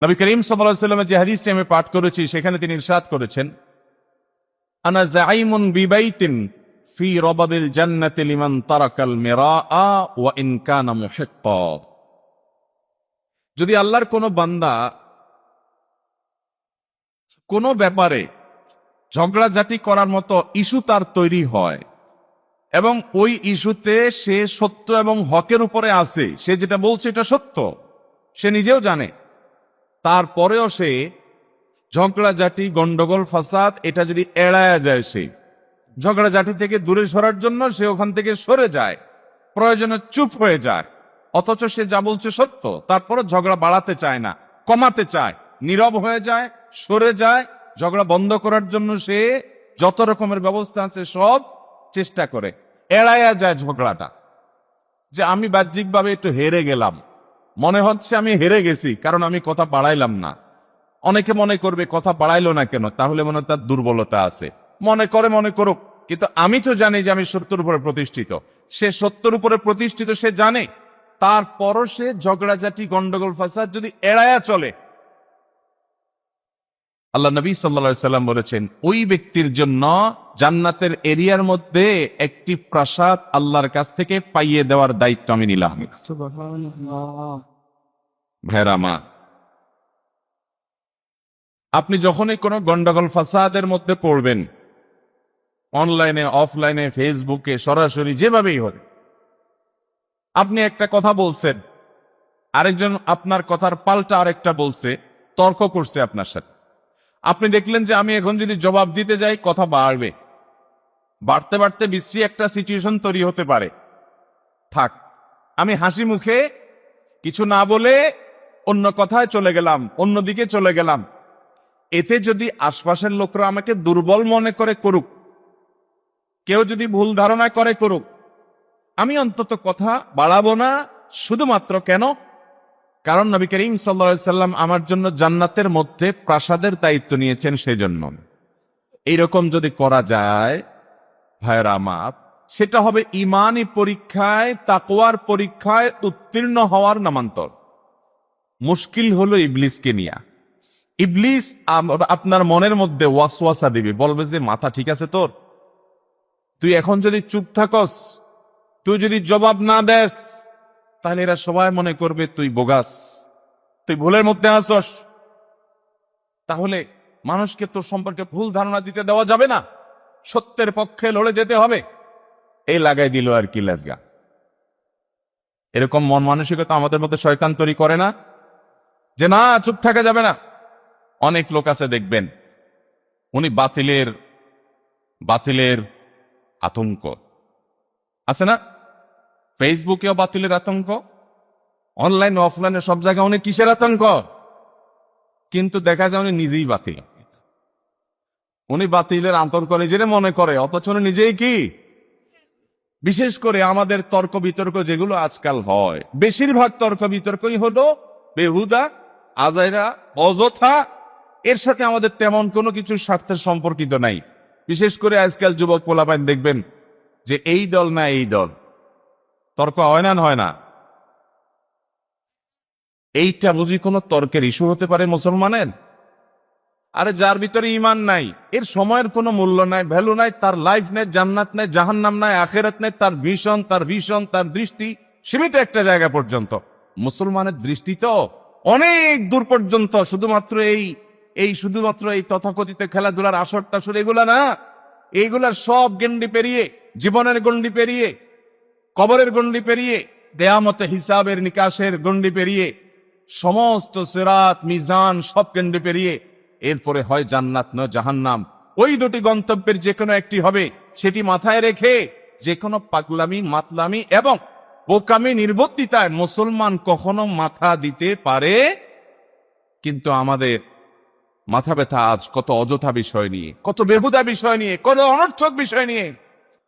নবী করিম সাল্লাল্লাহু আলাইহি ওয়াসাল্লামের যে হাদিসটি আমি পাঠ করেছি সেখানে তিনি ইরশাদ করেছেন, আনা যাইমুন বিবাইতিন ফি রাবাদিল জান্নাতি লিমান তারাকাল মিরাআ ওয়া ইন কানা মুহিক্কা। যদি আল্লাহর কোন বান্দা কোন ব্যাপারে ঝগড়াঝাটি করার মতো ইস্যু তার তৈরি হয় এবং ওই ইস্যুতে সে সত্য এবং হকের উপরে আছে, সে যেটা বলছে এটা সত্য, সে নিজেও জানে, তারপরেও সে ঝগড়াঝাটি গন্ডগোল ফাসাদ এটা যদি এড়ায়া যায়, সে ঝগড়াঝাটি থেকে দূরে সরার জন্য সে ওখান থেকে সরে যায়, প্রয়োজনে চুপ হয়ে যায়, অথচ সে যা বলছে সত্য, তারপরে ঝগড়া বাড়াতে চায় না, কমাতে চায়, নীরব হয়ে যায়, সরে যায়, ঝগড়া বন্ধ করার জন্য সে যত রকমের ব্যবস্থা আছে সব চেষ্টা করে, এড়াইয়া যায় ঝগড়াটা। যে আমি বাহ্যিকভাবে একটু হেরে গেলাম, মনে হচ্ছে আমি হেরে গেছি কারণ আমি কথা বাড়াইলাম না। অনেকে মনে করবে কথা বাড়াইলো না কেন, তাহলে মনে তার দুর্বলতা আছে, মনে করুক, কিন্তু আমি তো জানি যে আমি সত্যের উপরে প্রতিষ্ঠিত। সে সত্যের উপরে প্রতিষ্ঠিত, সে জানে, তারপরও সে ঝগড়াঝাটি গন্ডগোল ফাসাদ যদি এড়ায়া চলে, আল্লাহ নবী সাল্লাল্লাহু আলাইহি সাল্লাম বলেছেন ওই ব্যক্তির জন্য জান্নাতের এরিয়ার মধ্যে একটি প্রাসাদ আল্লাহর কাছ থেকে পাইয়ে দেওয়ার দায়িত্ব আমি নিলাম। ভাইরা আমার, আপনি যখনই কোনো গন্ডগোল ফাসাদের মধ্যে পড়বেন, অনলাইনে অফলাইনে ফেসবুকে সরাসরি যেভাবেই হোক, আপনি একটা কথা বলছেন, আরেকজন আপনার কথার পাল্টা আরেকটা বলছে, তর্ক করছে আপনার সাথে, আপনি দেখলেন যে আমি এখন যদি জবাব দিতে যাই কথা বাড়বে, বাড়তে বাড়তে বিশ্রী একটা সিচুয়েশন তৈরি হতে পারে, থাক আমি হাসি মুখে কিছু না বলে অন্য কথায় চলে গেলাম, অন্যদিকে চলে গেলাম। এতে যদি আশপাশের লোকরা আমাকে দুর্বল মনে করে করুক, কেউ যদি ভুল ধারণা করে করুক, আমি অন্তত কথা বাড়াবো না। শুধুমাত্র কেন? কারণ নবী করিম সাল্লাল্লাহু আলাইহি সাল্লাম আমার জন্য জান্নাতের মধ্যে প্রাসাদের দায়িত্ব নিয়েছেন, সেজন্য। এইরকম যদি করা যায় ভাইরা আমার, সেটা হবে ঈমানি পরীক্ষায়, তাকওয়ার পরীক্ষায় উত্তীর্ণ হওয়ার নামান্তর। মুশকিল হলো ইবলিসকে নিয়া। ইবলিস আপনার মনের মধ্যে ওয়াসওয়াসা দিবে, বলবে যে মাথা ঠিক আছে তোর, তুই এখন যদি চুপ থাকস, তুই যদি জবাব না দেস, তাহলে এরা সবাই মনে করবে তুই বোগাস, তুই ভুলের মধ্যে আসস, তাহলে মানুষকে তোর সম্পর্কে ভুল ধারণা দিতে দেওয়া যাবে না, সত্যের পক্ষে লড়ে যেতে হবে। এই লাগাই দিল আর কি লেজগা। এরকম মন মানসিকতা আমাদের মধ্যে শয়তান তৈরি করে না, যে না চুপ থাকা যাবে না। অনেক লোক আছে দেখবেন, উনি বাতিলের আতঙ্ক আছে না, ফেসবুকেও বাতিলের আতঙ্ক, অনলাইন অফলাইনে সব জায়গায় উনি কিসের আতঙ্ক, কিন্তু দেখা যায় উনি নিজেই বাতিল। উনি বাতিলের আতঙ্ক নিজের মনে করে, অথচ উনি নিজেই কি। বিশেষ করে আমাদের তর্ক বিতর্ক যেগুলো আজকাল হয়, বেশিরভাগ তর্ক বিতর্কই হলো বেহুদা, আজাইরা, অযথা। এর সাথে আমাদের তেমন কোনো কিছু স্বার্থের সম্পর্কিত নাই। বিশেষ করে আজকাল যুবক পোলাপাইন দেখবেন যে এই দল না এই দল, তর্ক হয় না। এইটা বুঝি কোনো তর্কের ইস্যু হতে পারে মুসলমানের? আরে যার ভিতরে ঈমান নাই, এর সময়ের কোনো মূল্য নাই, ভ্যালু নাই, তার লাইফ নাই, জান্নাত নাই, জাহান্নাম নাই, আখিরাত নাই, তার ভিশন তার দৃষ্টি সীমিত একটা জায়গা পর্যন্ত। মুসলমানের দৃষ্টি তো অনেক দূর পর্যন্ত। শুধুমাত্র এই তথাকথিত খেলাধুলার আসর টাসর এগুলা না, এইগুলার সব গণ্ডি পেরিয়ে, জীবনের গণ্ডি পেরিয়ে, কবরের গণ্ডি পেরিয়ে, কিয়ামতে হিসাবের নিকাশের গণ্ডি পেরিয়ে, সমস্ত সিরাত মিজান সব গণ্ডি পেরিয়ে এরপরে হয় জান্নাত নয় জাহান্নাম। ওই দুটি গন্তব্যের যে কোনো একটি হবে, সেটি মাথায় রেখে যে কোনো পাগলামি, মাতলামি এবং বোকামি নির্বুদ্ধিতায় মুসলমান কখনো মাথা দিতে পারে। কিন্তু আমাদের মাথা ব্যথা আজ কত অযথা বিষয় নিয়ে, কত বেহুদা বিষয় নিয়ে, কত অনর্থক বিষয় নিয়ে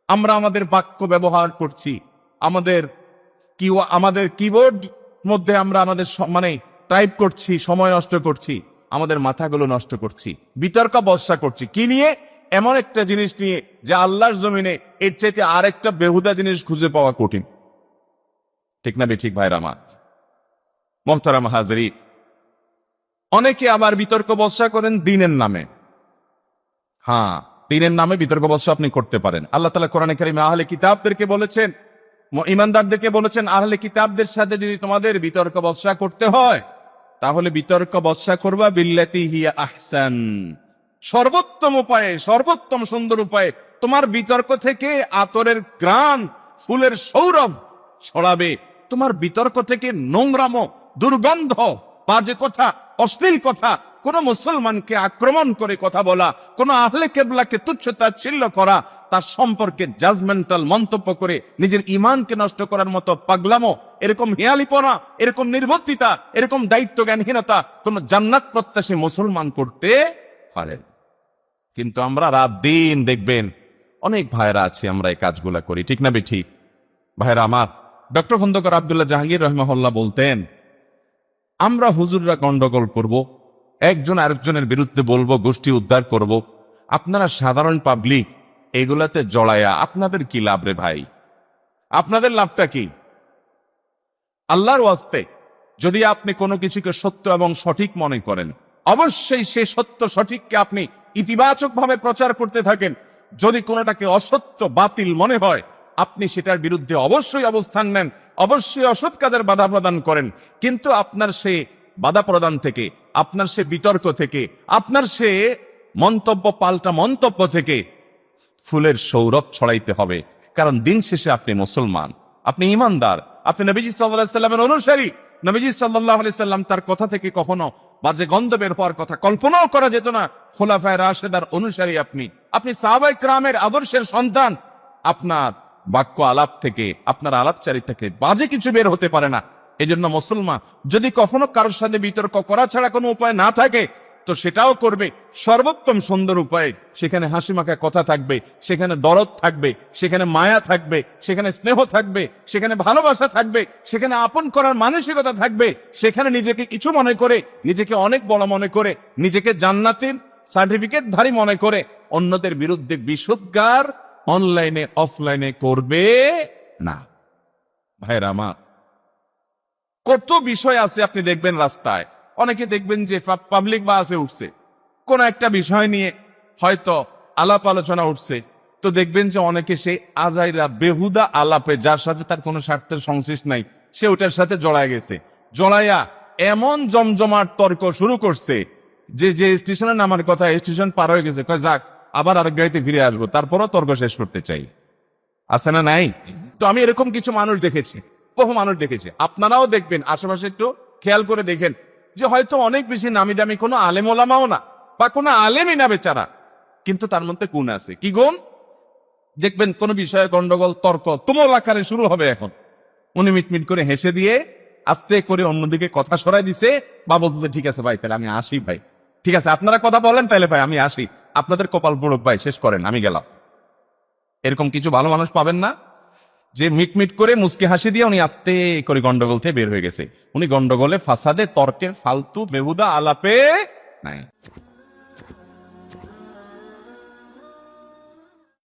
আমরা আমাদের বাক্য ব্যবহার করছি। আমাদের কিবোর্ড মধ্যে আমরা আমাদের টাইপ করছি, সময় নষ্ট করছি, আমাদের মাথাগুলো নষ্ট করছি, বিতর্ক বর্ষা করছি। কি নিয়ে? এমন একটা জিনিস নিয়ে যে আল্লাহর জমিনে এর চাইতে আরেকটা বেহুদা জিনিস খুঁজে পাওয়া কঠিন। ঠিক না বেঠিক ভাইরা আমার? মুহতারাম হাজরিন, অনেকে আবার বিতর্ক বর্ষা করেন দিনের নামে। হ্যাঁ, দিনের নামে বিতর্ক বর্ষা আপনি করতে পারেন। আল্লাহ তাআলা কোরআনে কারিমে আহলে কিতাবদেরকে বলেছেন, ঈমানদারদেরকে বলেছেন, আহলে কিতাবদের সাথে যদি তোমাদের বিতর্ক বর্ষা করতে হয় তাহলে বিতর্ক বর্ষা করবা বিল্লাতি হিয়া আহসান, সর্বোত্তম উপায়ে, সর্বোত্তম সুন্দর উপায়ে। তোমার বিতর্ক থেকে আতরের গ্রান, ফুলের সৌরভ ছড়াবে। তোমার বিতর্ক থেকে নোংরামো, দুর্গন্ধ, বাজে কথা, অশ্লীল কথা, কোন মুসলমানকে আক্রমণ করে কথা বলা, কোন আহলে কেবলাকে তুচ্ছ-তাচ্ছিল্য করা, তার সম্পর্কে জাজমেন্টাল মন্তব্য করে নিজের ঈমানকে নষ্ট করার মতো পাগলামো, এরকম হেয়ালিপনা, এরকম নির্বুদ্ধিতা, এরকম দায়িত্ব জ্ঞানহীনতা কোন জান্নাত প্রত্যাশী মুসলমান করতে পারে। কিন্তু আমরা রাত দিন দেখবেন অনেক ভাইরা আছে আমরা এই কাজগুলা করি, ঠিক না বেঠিক? ভাইরা আমার, ডক্টর খন্দকার আব্দুল্লাহ জাহাঙ্গীর রহমাহুল্লাহ বলতেন, আমরা হুজুররা গন্ডগোল করব, একজন আরেকজনের বিরুদ্ধে বলবো, গোষ্ঠী উদ্ধার করব, আপনারা সাধারণ পাবলিক এগুলাতে জড়ায়া আপনাদের কি লাভ রে ভাই? আপনাদের লাভটা কি? আল্লাহর ওয়াস্তে যদি আপনি কোনো কিছুকে সত্য এবং সঠিক মনে করেন, অবশ্যই সেই সত্য সঠিককে আপনি ইতিবাচক ভাবে প্রচার করতে থাকেন। যদি কোনোটাকে অসত্য, বাতিল মনে হয়, আপনি সেটার বিরুদ্ধে অবশ্যই অবস্থান নেন, অবশ্যই অসৎ কাজের বাধা প্রদান করেন। কিন্তু আপনার সে বাধা প্রদান থেকে, আপনার সে বিতর্ক থেকে, আপনার সে মন্তব্য পাল্টা মন্তব্য থেকে ফুলের সৌরভ ছড়াইতে হবে। কারণ দিন শেষে আপনি মুসলমান, আপনি ঈমানদার, আপনি নবীজি সাল্লাল্লাহু আলাইহি সাল্লামের অনুসারী। নবীজি সাল্লাল্লাহু আলাইহি সাল্লাম তার কথা থেকে কখনো বাজে গন্ধ বের হওয়ার কথা কল্পনাও করা যেত না। খোলাফায়ে রাশেদার অনুসারী আপনি, আপনি সাহাবায়ে কেরামের আদর্শের সন্তান। আপনার বাক্য আলাপ থেকে, আপনার আলাপচারী থেকে বাজে কিছু বের হতে পারে না। এজন্য মুসলমান যদি কখনো কারোর সাথে বিতর্ক করা ছাড়া কোনো উপায় না থাকে, তো সেটাও করবে সর্বোত্তম সুন্দর উপায়ে। সেখানে হাসি মাখা কথা থাকবে, সেখানে দরদ থাকবে, সেখানে মায়া থাকবে, সেখানে স্নেহ থাকবে, সেখানে ভালোবাসা থাকবে, সেখানে আপন করার মানসিকতা থাকবে। সেখানে নিজেকে কিছু মনে করে, নিজেকে অনেক বড় মনে করে, নিজেকে জান্নাতের সার্টিফিকেট ধারী মনে করে অন্যদের বিরুদ্ধে বিশুদ্ধার অনলাইনে অফলাইনে করবে না। ভাইরা আমার, কত বিষয় আছে আপনি দেখবেন রাস্তায়, অনেকে দেখবেন যে পাবলিক বাসে উঠছে, কোন একটা বিষয় নিয়ে হয়তো আলাপ আলোচনা উঠছে, তো দেখবেন যে অনেকে সেই আজাইরা বেহুদা আলাপে, যার সাথে তার কোনো স্বার্থের সংশ্লিষ্ট নাই, সে ওটার সাথে জড়ায় গেছে। জড়াইয়া এমন জমজমাট তর্ক শুরু করছে যে যে স্টেশনে নামার কথা স্টেশন পার হয়ে গেছে, কয় যাক আবার আরেক গাড়িতে ফিরে আসবো, তারপরও তর্ক শেষ করতে চাই। আছে না নাই? তো আমি এরকম কিছু মানুষ দেখেছি, বহু মানুষ দেখেছি। আপনারাও দেখবেন, আশেপাশে একটু খেয়াল করে দেখেন যে হয়তো অনেক বেশি নামি দামি কোনো আলেম ওলামাও না, বা কোনো আলেমই না বেচারা, কিন্তু তার মধ্যে গুণ আছে। কি গুণ? দেখবেন কোন বিষয়ে গন্ডগোল, তর্ক তুমুল আকারে শুরু হবে, এখন উনি মিটমিট করে হেসে দিয়ে আস্তে করে অন্যদিকে কথা সরাই দিছে, বা বলতেছে ঠিক আছে ভাই, তাহলে আমি আসি ভাই, ঠিক আছে আপনারা কথা বলেন, তাহলে ভাই আমি আসি, আপনাদের কপাল পড়ুক ভাই, শেষ করেন, আমি গেলাম। এরকম কিছু ভালো মানুষ পাবেন না যে মিটমিট করে মুস্কি হাসি দিয়ে উনি আস্তে করে গন্ডগোল থেকে বের হয়ে গেছে। উনি গন্ডগোলে, ফাসাদে, তর্কে, ফালতু বেহুদা আলাপে নাই।